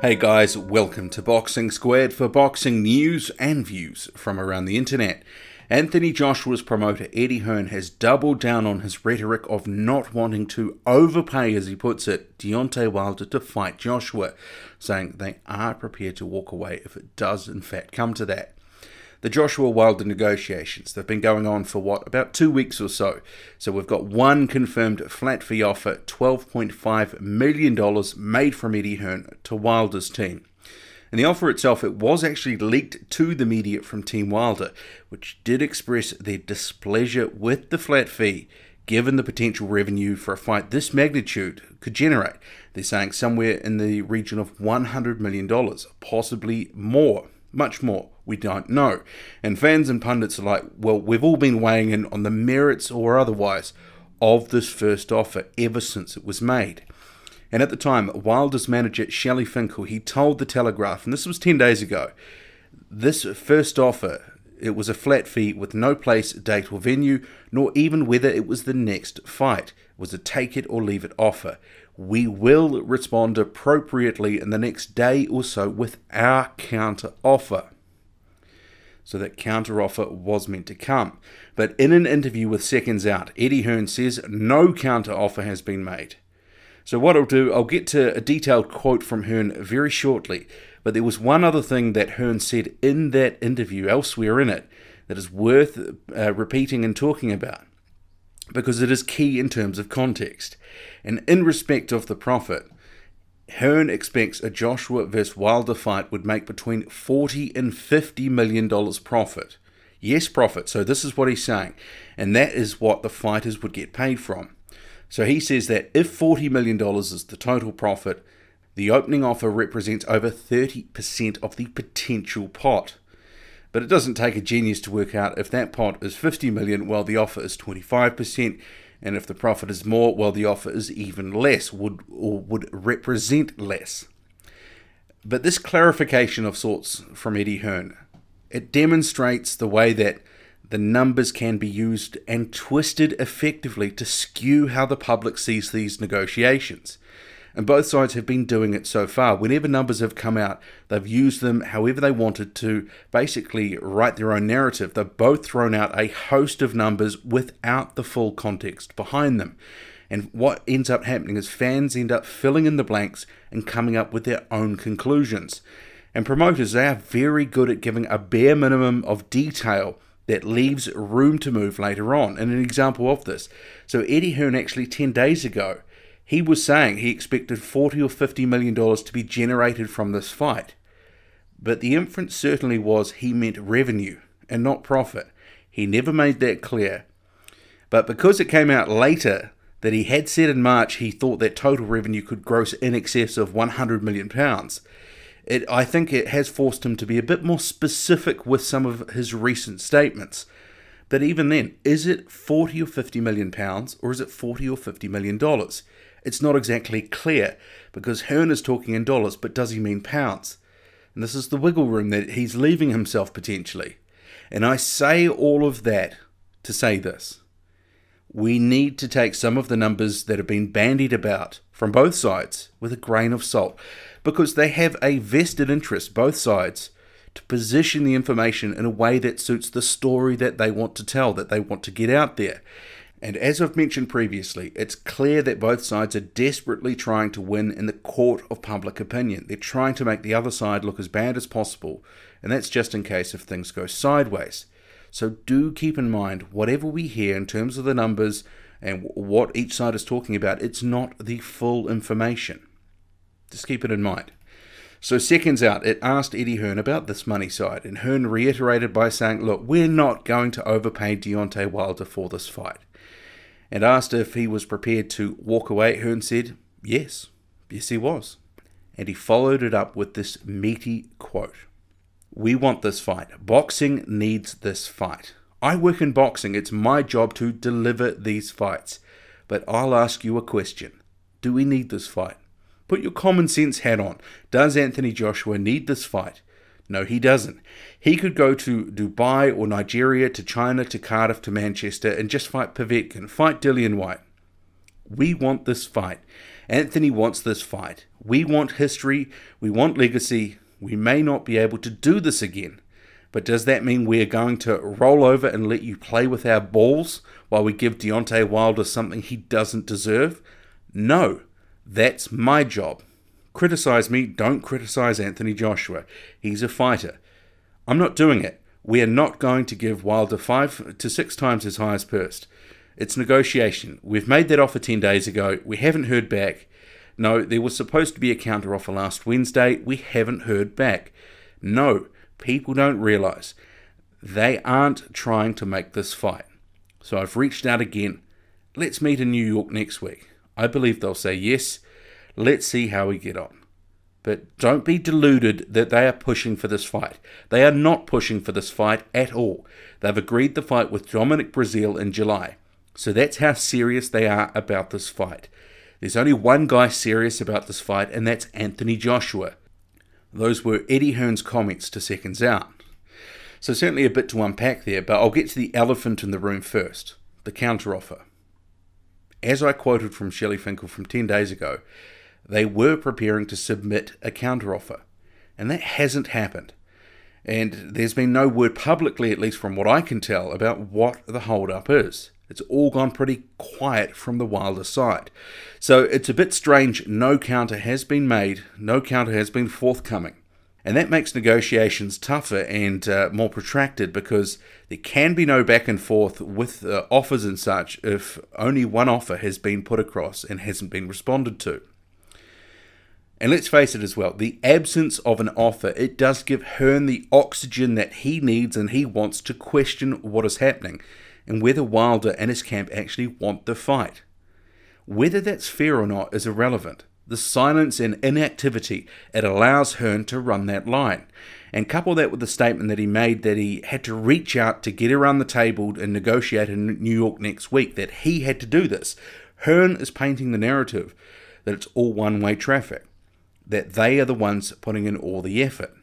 Hey guys, welcome to Boxing Squared for boxing news and views from around the internet. Anthony Joshua's promoter Eddie Hearn has doubled down on his rhetoric of not wanting to overpay, as he puts it, Deontay Wilder to fight Joshua, saying they are prepared to walk away if it does in fact come to that. The Joshua-Wilder negotiations, they've been going on for about 2 weeks or so. So we've got one confirmed flat fee offer, $12.5 million made from Eddie Hearn to Wilder's team. And the offer itself, it was actually leaked to the media from Team Wilder, which did express their displeasure with the flat fee, given the potential revenue for a fight this magnitude could generate. They're saying somewhere in the region of $100 million, possibly more, much more. We don't know. And fans and pundits are like, well, we've all been weighing in on the merits or otherwise of this first offer ever since it was made. And at the time, Wilder's manager, Shelley Finkel, he told The Telegraph, and this was 10 days ago, this first offer, it was a flat fee with no place, date or venue, nor even whether it was the next fight. It was a take it or leave it offer. We will respond appropriately in the next day or so with our counter offer. So that counter-offer was meant to come. But in an interview with Seconds Out, Eddie Hearn says no counter-offer has been made. So what I'll do, I'll get to a detailed quote from Hearn very shortly, but there was one other thing that Hearn said in that interview, elsewhere in it, that is worth repeating and talking about, because it is key in terms of context. And in respect of the profit, Hearn expects a Joshua vs Wilder fight would make between $40 and $50 million profit. Yes, profit. So this is what he's saying. And that is what the fighters would get paid from. So he says that if $40 million is the total profit, the opening offer represents over 30% of the potential pot. But it doesn't take a genius to work out if that pot is $50 million, while the offer is 25%. And if the profit is more, well, the offer is even less, would represent less. But this clarification of sorts from Eddie Hearn, it demonstrates the way that the numbers can be used and twisted effectively to skew how the public sees these negotiations. And both sides have been doing it so far. Whenever numbers have come out, they've used them however they wanted to basically write their own narrative. They've both thrown out a host of numbers without the full context behind them. And what ends up happening is fans end up filling in the blanks and coming up with their own conclusions. And promoters, they are very good at giving a bare minimum of detail that leaves room to move later on. And an example of this, so Eddie Hearn actually 10 days ago, he was saying he expected $40 or $50 million to be generated from this fight. But the inference certainly was he meant revenue and not profit. He never made that clear. But because it came out later that he had said in March he thought that total revenue could gross in excess of £100 million, I think it has forced him to be a bit more specific with some of his recent statements. But even then, is it 40 or 50 million pounds, or is it 40 or 50 million dollars? It's not exactly clear, because Hearn is talking in dollars, but does he mean pounds? And this is the wiggle room that he's leaving himself potentially. And I say all of that to say this. We need to take some of the numbers that have been bandied about from both sides with a grain of salt, because they have a vested interest, both sides, to position the information in a way that suits the story that they want to tell, that they want to get out there. And as I've mentioned previously, it's clear that both sides are desperately trying to win in the court of public opinion. They're trying to make the other side look as bad as possible, and that's just in case if things go sideways. So do keep in mind, whatever we hear in terms of the numbers and what each side is talking about, it's not the full information. Just keep it in mind. So Seconds Out, it asked Eddie Hearn about this money side, and Hearn reiterated by saying, look, we're not going to overpay Deontay Wilder for this fight. And asked if he was prepared to walk away, Hearn said, yes he was. And he followed it up with this meaty quote. We want this fight. Boxing needs this fight. I work in boxing. It's my job to deliver these fights. But I'll ask you a question. Do we need this fight? Put your common sense hat on. Does Anthony Joshua need this fight? No, he doesn't. He could go to Dubai or Nigeria, to China, to Cardiff, to Manchester, and just fight Povetkin, fight Dillian White. We want this fight. Anthony wants this fight. We want history. We want legacy. We may not be able to do this again. But does that mean we're going to roll over and let you play with our balls while we give Deontay Wilder something he doesn't deserve? No. That's my job. Criticize me. Don't criticize Anthony Joshua. He's a fighter. I'm not doing it. We are not going to give Wilder 5 to 6 times his highest purse. It's negotiation. We've made that offer 10 days ago. We haven't heard back. No, there was supposed to be a counteroffer last Wednesday. We haven't heard back. No, people don't realize they aren't trying to make this fight. So I've reached out again. Let's meet in New York next week. I believe they'll say yes. Let's see how we get on. But don't be deluded that they are pushing for this fight. They are not pushing for this fight at all. They've agreed the fight with Dominic Breazeale in July. So that's how serious they are about this fight. There's only one guy serious about this fight, and that's Anthony Joshua. Those were Eddie Hearn's comments to Seconds Out. So certainly a bit to unpack there, but I'll get to the elephant in the room first, the counteroffer. As I quoted from Shelley Finkel from 10 days ago, they were preparing to submit a counteroffer, and that hasn't happened. And there's been no word publicly, at least from what I can tell, about what the hold-up is. It's all gone pretty quiet from the Wilder side. So it's a bit strange. No counter has been made. No counter has been forthcoming. And that makes negotiations tougher and more protracted, because there can be no back and forth with offers and such if only one offer has been put across and hasn't been responded to. And let's face it as well, the absence of an offer, it does give Hearn the oxygen that he needs and he wants to question what is happening and whether Wilder and his camp actually want the fight. Whether that's fair or not is irrelevant. The silence and inactivity, it allows Hearn to run that line. And couple that with the statement that he made that he had to reach out to get around the table and negotiate in New York next week, that he had to do this. Hearn is painting the narrative that it's all one-way traffic, that they are the ones putting in all the effort.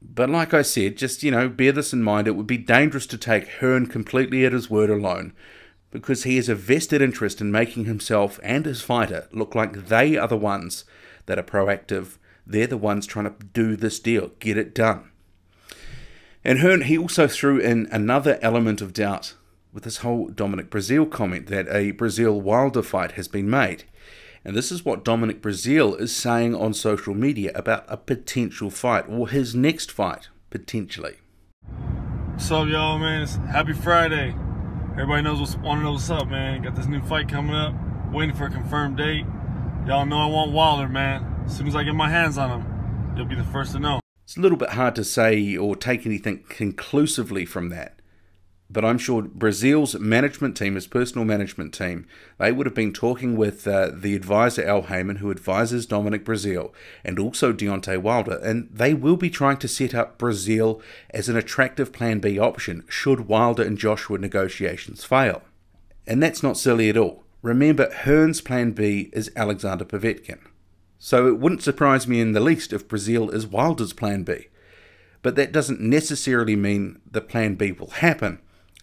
But like I said, just, bear this in mind. It would be dangerous to take Hearn completely at his word alone, because he has a vested interest in making himself and his fighter look like they are the ones that are proactive. They're the ones trying to do this deal, get it done. And Hearn, he also threw in another element of doubt with this whole Dominic Breazeale comment that a Breazeale-Wilder fight has been made. And this is what Dominic Breazeale is saying on social media about a potential fight, or his next fight, potentially. What's up, y'all, man? It's happy Friday. Everybody want to know what's up, man. Got this new fight coming up. Waiting for a confirmed date. Y'all know I want Wilder, man. As soon as I get my hands on him, you'll be the first to know. It's a little bit hard to say or take anything conclusively from that. But I'm sure Breazeale's management team, his personal management team, they would have been talking with the advisor Al Heyman, who advises Dominic Breazeale, and also Deontay Wilder, and they will be trying to set up Breazeale as an attractive Plan B option should Wilder and Joshua negotiations fail. And that's not silly at all. Remember, Hearn's Plan B is Alexander Povetkin. So it wouldn't surprise me in the least if Breazeale is Wilder's Plan B. But that doesn't necessarily mean the Plan B will happen.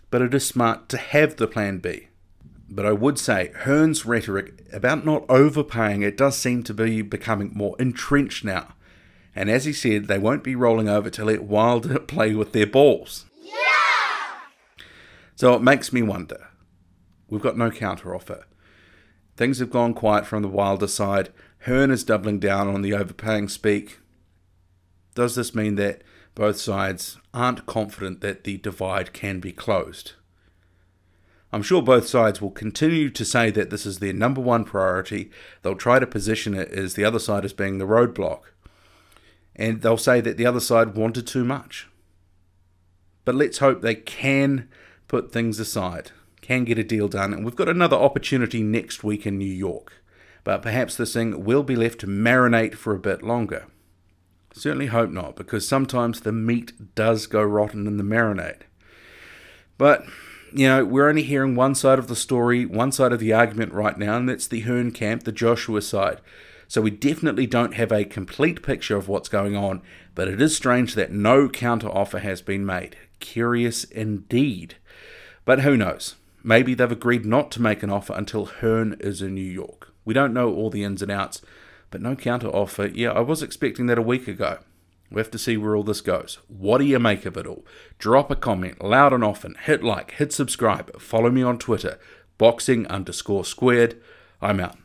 But it is smart to have the Plan B. But I would say Hearn's rhetoric about not overpaying, it does seem to be becoming more entrenched now. And as he said, they won't be rolling over to let Wilder play with their balls. Yeah! So it makes me wonder. We've got no counteroffer. Things have gone quiet from the Wilder side. Hearn is doubling down on the overpaying speak. Does this mean that both sides aren't confident that the divide can be closed? I'm sure both sides will continue to say that this is their number one priority. They'll try to position it as the other side as being the roadblock. And they'll say that the other side wanted too much. But let's hope they can put things aside, can get a deal done. And we've got another opportunity next week in New York. But perhaps this thing will be left to marinate for a bit longer. Certainly hope not, because sometimes the meat does go rotten in the marinade. But, we're only hearing one side of the story, one side of the argument right now, and that's the Hearn camp, the Joshua side. So we definitely don't have a complete picture of what's going on, but it is strange that no counter offer has been made. Curious indeed. But who knows? Maybe they've agreed not to make an offer until Hearn is in New York. We don't know all the ins and outs, but no counter offer. Yeah, I was expecting that a week ago. We have to see where all this goes. What do you make of it all? Drop a comment, loud and often. Hit like, hit subscribe. Follow me on Twitter, boxing_squared. I'm out.